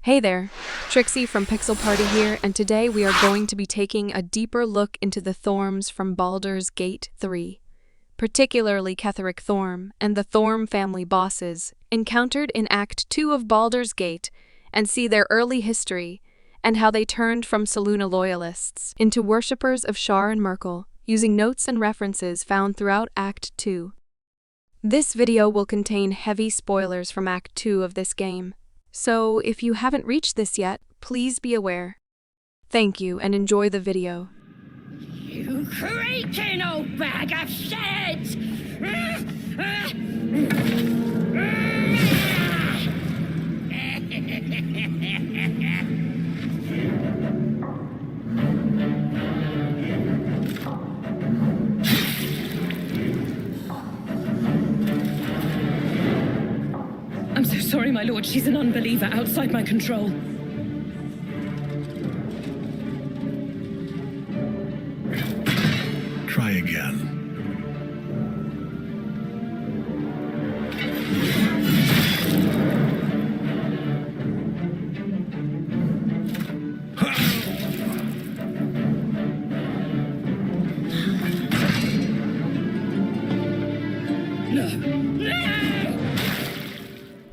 Hey there, Trixie from Pixel Party here, and today we are going to be taking a deeper look into the Thorms from Baldur's Gate 3, particularly Ketheric Thorm and the Thorm family bosses encountered in Act 2 of Baldur's Gate, and see their early history and how they turned from Seluna loyalists into worshippers of Shar and Myrkul, using notes and references found throughout Act 2. This video will contain heavy spoilers from Act 2 of this game. So, if you haven't reached this yet, please be aware. Thank you and enjoy the video. You creaking old bag of shit! I'm so sorry, my lord. She's an unbeliever outside my control. Try again.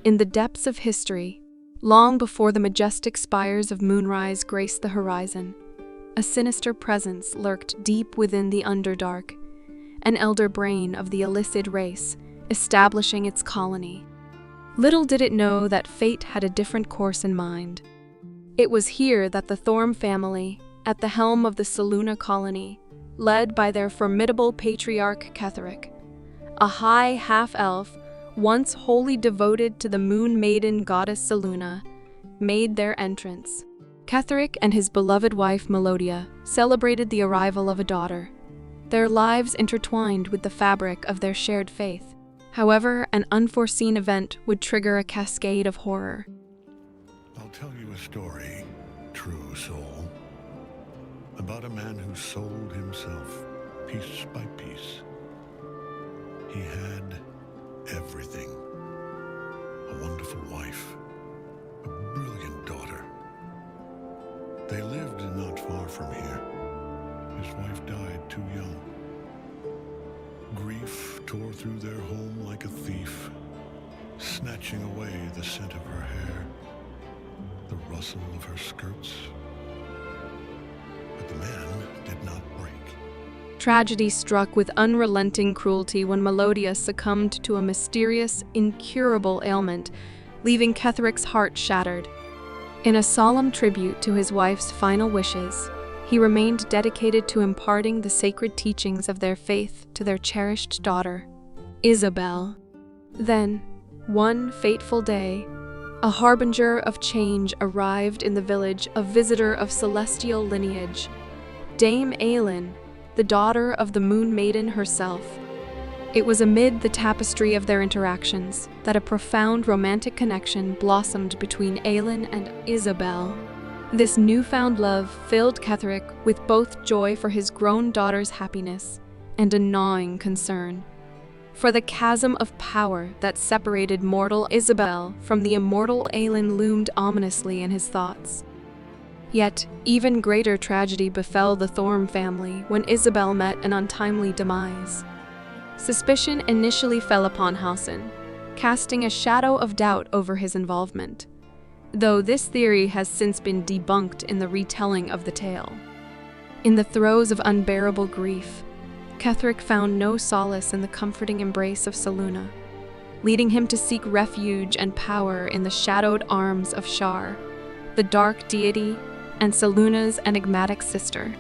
In the depths of history, long before the majestic spires of Moonrise graced the horizon, a sinister presence lurked deep within the Underdark, an elder brain of the illicit race, establishing its colony. Little did it know that fate had a different course in mind. It was here that the Thorm family, at the helm of the Seluna colony, led by their formidable patriarch Ketheric, a high half-elf once wholly devoted to the moon maiden goddess Seluna, made their entrance. Ketheric and his beloved wife Melodia celebrated the arrival of a daughter, their lives intertwined with the fabric of their shared faith. However, an unforeseen event would trigger a cascade of horror. I'll tell you a story, true soul, about a man who sold himself piece by piece. He had everything. A wonderful wife, a brilliant daughter. They lived not far from here. His wife died too young. Grief tore through their home like a thief, snatching away the scent of her hair, the rustle of her skirts. But the man did not break. Tragedy struck with unrelenting cruelty when Melodia succumbed to a mysterious, incurable ailment, leaving Ketheric's heart shattered. In a solemn tribute to his wife's final wishes, he remained dedicated to imparting the sacred teachings of their faith to their cherished daughter, Isabel. Then, one fateful day, a harbinger of change arrived in the village, a visitor of celestial lineage, Dame Aelin, the daughter of the Moon Maiden herself. It was amid the tapestry of their interactions that a profound romantic connection blossomed between Aelin and Isabel. This newfound love filled Ketheric with both joy for his grown daughter's happiness and a gnawing concern for the chasm of power that separated mortal Isabel from the immortal Aelin loomed ominously in his thoughts. Yet, even greater tragedy befell the Thorm family when Isabel met an untimely demise. Suspicion initially fell upon Halsin, casting a shadow of doubt over his involvement, though this theory has since been debunked in the retelling of the tale. In the throes of unbearable grief, Ketheric found no solace in the comforting embrace of Seluna, leading him to seek refuge and power in the shadowed arms of Shar, the dark deity and Seluna's enigmatic sister.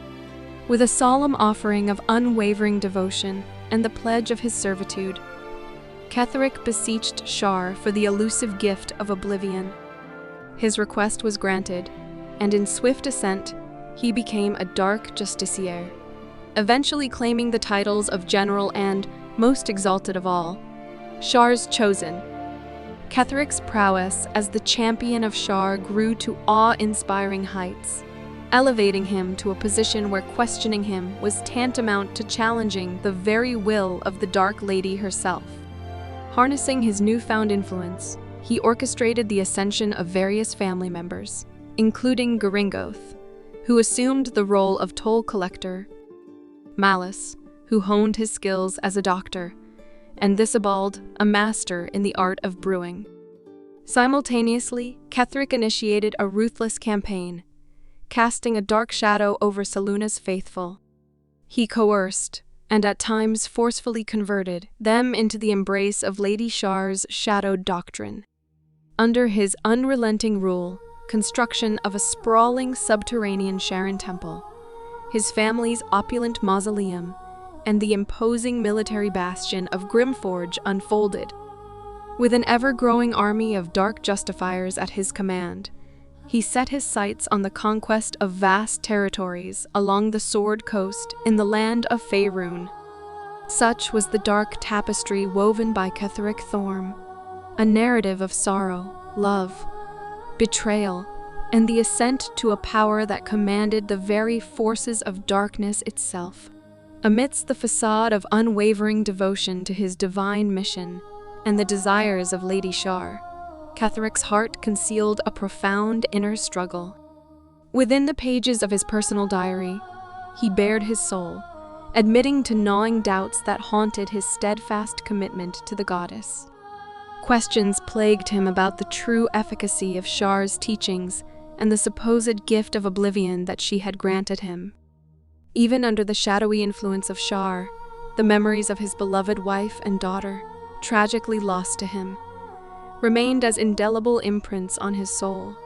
With a solemn offering of unwavering devotion and the pledge of his servitude, Ketheric beseeched Shar for the elusive gift of oblivion. His request was granted, and in swift ascent, he became a dark justiciar, eventually claiming the titles of general and, most exalted of all, Shar's chosen. Ketheric's prowess as the champion of Shar grew to awe-inspiring heights, elevating him to a position where questioning him was tantamount to challenging the very will of the Dark Lady herself. Harnessing his newfound influence, he orchestrated the ascension of various family members, including Gringoth, who assumed the role of toll collector, Malus, who honed his skills as a doctor, and Thisibald, a master in the art of brewing. Simultaneously, Ketheric initiated a ruthless campaign, casting a dark shadow over Seluna's faithful. He coerced, and at times forcefully converted, them into the embrace of Lady Shar's shadowed doctrine. Under his unrelenting rule, construction of a sprawling subterranean Sharon temple, his family's opulent mausoleum, and the imposing military bastion of Grimforge unfolded. With an ever-growing army of dark justifiers at his command, he set his sights on the conquest of vast territories along the Sword Coast in the land of Faerun. Such was the dark tapestry woven by Ketheric Thorm, a narrative of sorrow, love, betrayal, and the ascent to a power that commanded the very forces of darkness itself. Amidst the facade of unwavering devotion to his divine mission and the desires of Lady Shar, Ketheric's heart concealed a profound inner struggle. Within the pages of his personal diary, he bared his soul, admitting to gnawing doubts that haunted his steadfast commitment to the goddess. Questions plagued him about the true efficacy of Shar's teachings and the supposed gift of oblivion that she had granted him. Even under the shadowy influence of Shar, the memories of his beloved wife and daughter, tragically lost to him, remained as indelible imprints on his soul.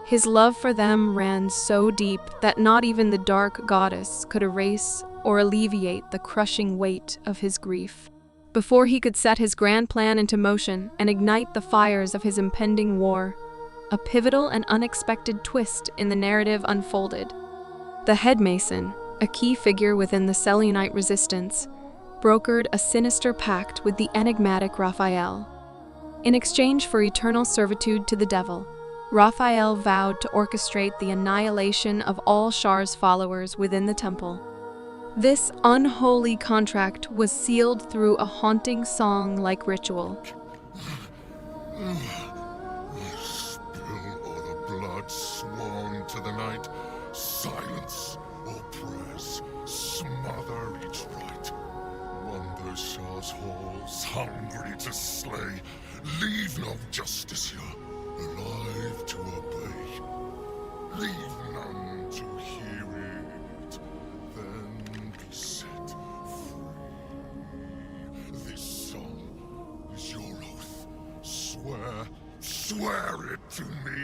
His love for them ran so deep that not even the dark goddess could erase or alleviate the crushing weight of his grief. Before he could set his grand plan into motion and ignite the fires of his impending war, a pivotal and unexpected twist in the narrative unfolded. The headmason, a key figure within the Selunite resistance, brokered a sinister pact with the enigmatic Raphael. In exchange for eternal servitude to the devil, Raphael vowed to orchestrate the annihilation of all Shar's followers within the temple. This unholy contract was sealed through a haunting song-like ritual. Spill all the blood sworn to the night. Silence all prayers. Smother each rite. Wander Shar's halls, hungry to slay. Leave no justice here, alive to obey. Leave none to hear it, then be set free. This song is your oath. Swear it to me.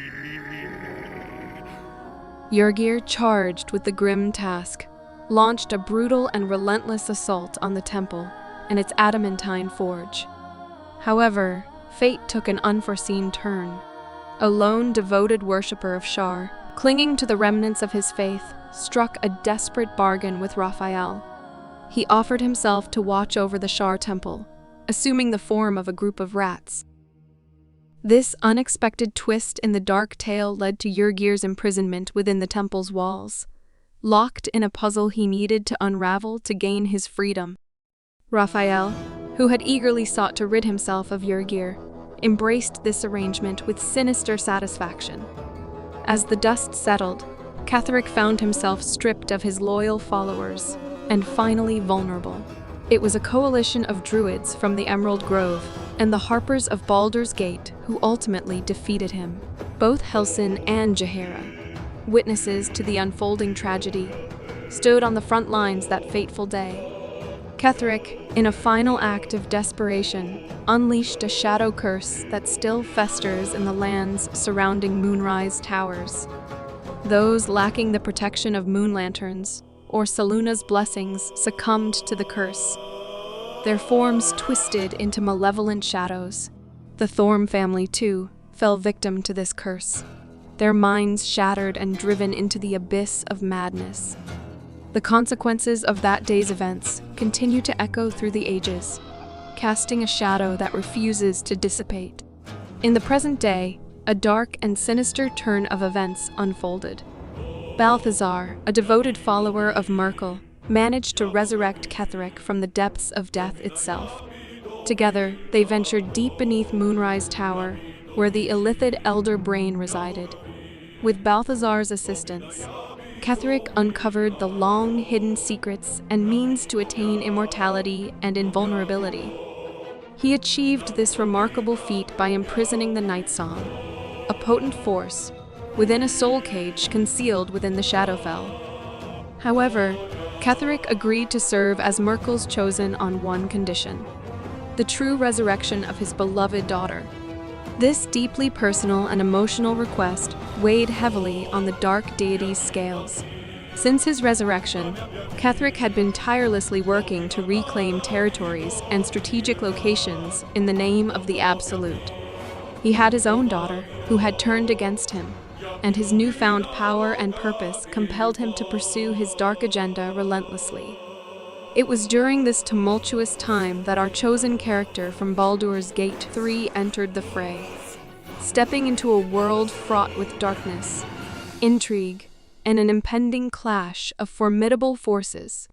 Yrgir, charged with the grim task, launched a brutal and relentless assault on the temple and its adamantine forge. However, fate took an unforeseen turn. A lone, devoted worshipper of Shar, clinging to the remnants of his faith, struck a desperate bargain with Raphael. He offered himself to watch over the Shar temple, assuming the form of a group of rats. This unexpected twist in the dark tale led to Yrgir's imprisonment within the temple's walls, locked in a puzzle he needed to unravel to gain his freedom. Raphael, who had eagerly sought to rid himself of Yrgir, embraced this arrangement with sinister satisfaction. As the dust settled, Ketheric found himself stripped of his loyal followers and finally vulnerable. It was a coalition of druids from the Emerald Grove and the Harpers of Baldur's Gate who ultimately defeated him. Both Helsin and Jaheira, witnesses to the unfolding tragedy, stood on the front lines that fateful day. Ketheric, in a final act of desperation, unleashed a shadow curse that still festers in the lands surrounding Moonrise Towers. Those lacking the protection of moon lanterns or Seluna's blessings succumbed to the curse, their forms twisted into malevolent shadows. The Thorm family, too, fell victim to this curse, their minds shattered and driven into the abyss of madness. The consequences of that day's events continue to echo through the ages, casting a shadow that refuses to dissipate. In the present day, a dark and sinister turn of events unfolded. Balthazar, a devoted follower of Myrkul, managed to resurrect Ketheric from the depths of death itself. Together, they ventured deep beneath Moonrise Tower, where the illithid elder brain resided. With Balthazar's assistance, Ketheric uncovered the long-hidden secrets and means to attain immortality and invulnerability. He achieved this remarkable feat by imprisoning the Night Song, a potent force, within a soul cage concealed within the Shadowfell. However, Ketheric agreed to serve as Myrkul's chosen on one condition: the true resurrection of his beloved daughter. This deeply personal and emotional request weighed heavily on the dark deity's scales. Since his resurrection, Ketheric had been tirelessly working to reclaim territories and strategic locations in the name of the Absolute. He had his own daughter, who had turned against him, and his newfound power and purpose compelled him to pursue his dark agenda relentlessly. It was during this tumultuous time that our chosen character from Baldur's Gate 3 entered the fray, stepping into a world fraught with darkness, intrigue, and an impending clash of formidable forces.